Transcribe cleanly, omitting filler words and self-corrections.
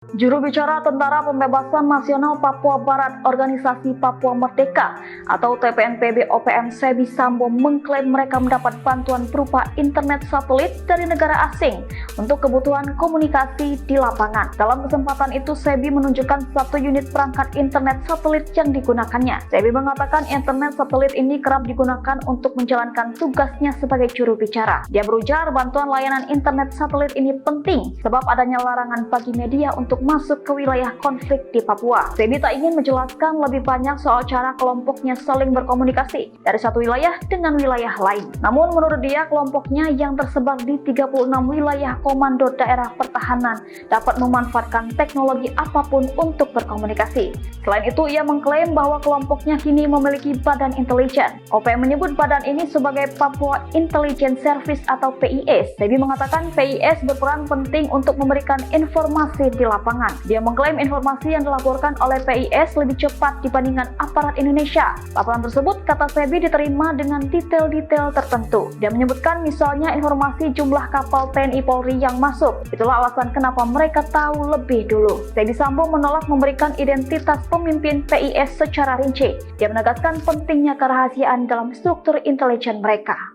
Juru bicara Tentara Pembebasan Nasional Papua Barat Organisasi Papua Merdeka atau TPNPB OPM Sebi Sambo mengklaim mereka mendapat bantuan berupa internet satelit dari negara asing untuk kebutuhan komunikasi di lapangan. Dalam kesempatan itu, Sebi menunjukkan satu unit perangkat internet satelit yang digunakannya. Sebi mengatakan internet satelit ini kerap digunakan untuk menjalankan tugasnya sebagai juru bicara. Dia berujar bantuan layanan internet satelit ini penting sebab adanya larangan bagi media untuk masuk ke wilayah konflik di Papua. Sebi tak ingin menjelaskan lebih banyak soal cara kelompoknya saling berkomunikasi dari satu wilayah dengan wilayah lain. Namun menurut dia, kelompoknya yang tersebar di 36 wilayah komando daerah pertahanan dapat memanfaatkan teknologi apapun untuk berkomunikasi. Selain itu, ia mengklaim bahwa kelompoknya kini memiliki badan intelijen. OPM menyebut badan ini sebagai Papua Intelligence Service atau PIS. Sebi mengatakan PIS berperan penting untuk memberikan informasi di lapangan. Dia mengklaim informasi yang dilaporkan oleh PIS lebih cepat dibandingkan aparat Indonesia. Laporan tersebut, kata Sebi, diterima dengan detail-detail tertentu. Dia menyebutkan misalnya informasi jumlah kapal TNI Polri yang masuk. Itulah alasan kenapa mereka tahu lebih dulu. Sebi Sambo menolak memberikan identitas pemimpin PIS secara rinci. Dia menegaskan pentingnya kerahasiaan dalam struktur intelijen mereka.